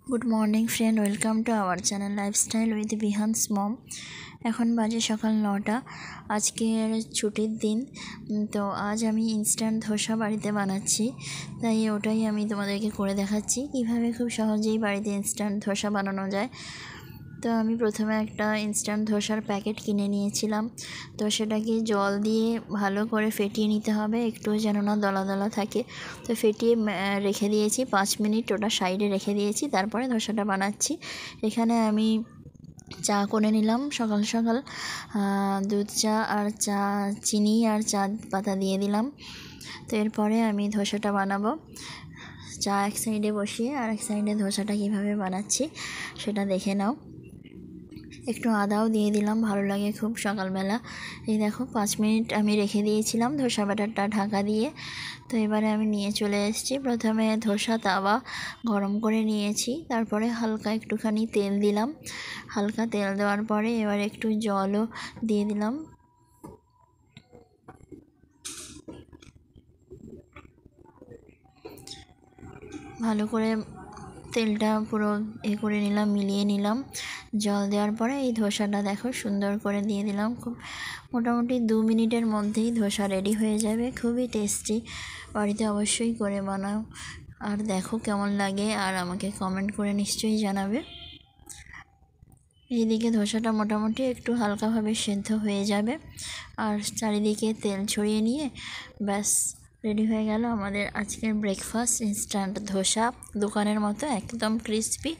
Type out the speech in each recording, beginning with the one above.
Good morning friend, welcome to our channel lifestyle with Bihan's mom. এখন বাজে সকাল 9টা। আজকের ছুটির দিন, তো আজ আমি ইনস্ট্যান্ট ধোসা বাড়িতে বানাচ্ছি, তাই ওটাই আমি তোমাদেরকে করে দেখাচ্ছি কীভাবে খুব সহজেই বাড়িতে ইনস্ট্যান্ট ধোসা বানানো যায়। তো আমি প্রথমে একটা ইনস্ট্যান্ট ধোসার প্যাকেট কিনে নিয়েছিলাম। তো সেটাকে জল দিয়ে ভালো করে ফেটিয়ে নিতে হবে, একটু যেন না দলা দলা থাকে। তো ফেটিয়ে রেখে দিয়েছি 5 মিনিট, ওটা সাইডে রেখে দিয়েছি। তারপরে ধোসাটা বানাচ্ছি। এখানে আমি চা করে নিলাম সকাল সকাল, দুধ চা আর চিনি আর চা পাতা দিয়ে দিলাম। তো এরপরে আমি ধোসাটা বানাবো। চা এক সাইডে বসিয়ে আর এক সাইডে ধোসাটা কীভাবে বানাচ্ছি সেটা দেখে নাও। একটু আদাও দিয়ে দিলাম, ভালো লাগে খুব সকালবেলা। এই দেখো 5 মিনিট আমি রেখে দিয়েছিলাম ধোসা ব্যাটারটা ঢাকা দিয়ে। তো এবারে আমি নিয়ে চলে এসেছি। প্রথমে ধোসা তাওয়া গরম করে নিয়েছি, তারপরে হালকা একটুখানি তেল দিলাম। হালকা তেল দেওয়ার পরে এবার একটু জলও দিয়ে দিলাম। ভালো করে তেলটা পুরো করে নিলাম, মিলিয়ে নিলাম। জল দেওয়ার পরে এই ধোসাটা দেখো সুন্দর করে দিয়ে দিলাম। খুব মোটামুটি 2 মিনিটের মধ্যেই ধোসা রেডি হয়ে যাবে। খুবই টেস্টি, বাড়িতে অবশ্যই করে বানাও। আর দেখো কেমন লাগে, আর আমাকে কমেন্ট করে নিশ্চয়ই জানাবে। এইদিকে ধোসাটা মোটামুটি একটু হালকাভাবে সেদ্ধ হয়ে যাবে, আর চারিদিকে তেল ছড়িয়ে নিয়ে ব্যাস রেডি হয়ে গেল আমাদের আজকের ব্রেকফাস্ট ইনস্ট্যান্ট ধোসা। দোকানের মতো একদম ক্রিস্পি,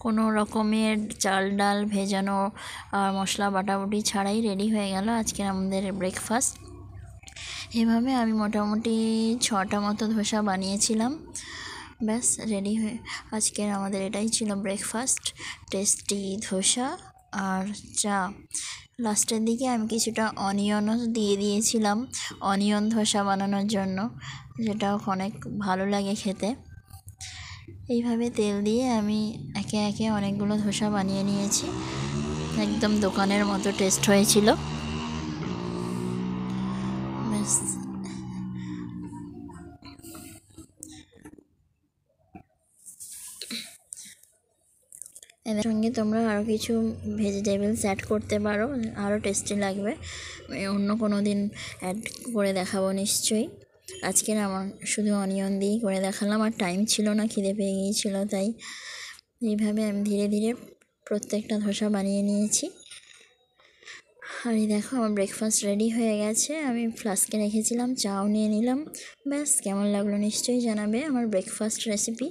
কোনো রকমের চাল ডাল ভেজানো আর মশলা বাটাবুটি ছাড়াই রেডি হয়ে গেল আজকের আমাদের ব্রেকফাস্ট। এভাবে আমি মোটামুটি 6টা মতো ধোসা বানিয়েছিলাম। ব্যাস রেডি হয়ে আজকের আমাদের এটাই ছিল ব্রেকফাস্ট, টেস্টি ধোসা আর চা। লাস্টের দিকে আমি কিছুটা অনিয়নও দিয়ে দিয়েছিলাম অনিয়ন ধোসা বানানোর জন্য, যেটাও অনেক ভালো লাগে খেতে। এইভাবে তেল দিয়ে আমি একে একে অনেকগুলো ধোসা বানিয়ে নিয়েছি, একদম দোকানের মতো টেস্ট হয়েছিল। ব্যাস এর সঙ্গে তোমরা আরও কিছু ভেজিটেবলস অ্যাড করতে পারো, আরও টেস্টি লাগবে। অন্য কোনো দিন অ্যাড করে দেখাবো নিশ্চয়ই। আজকের আমার শুধু অনিয়ন দিয়েই করে দেখালাম, আর টাইম ছিল না, খিদে পেয়ে গিয়েছিল, তাই এইভাবে আমি ধীরে ধীরে প্রত্যেকটা ধোসা বানিয়ে নিয়েছি। আর এই দেখো আমার ব্রেকফাস্ট রেডি হয়ে গেছে। আমি ফ্লাস্কে রেখেছিলাম, চাও নিয়ে নিলাম। ব্যাস কেমন লাগলো নিশ্চয়ই জানাবে আমার ব্রেকফাস্ট রেসিপি।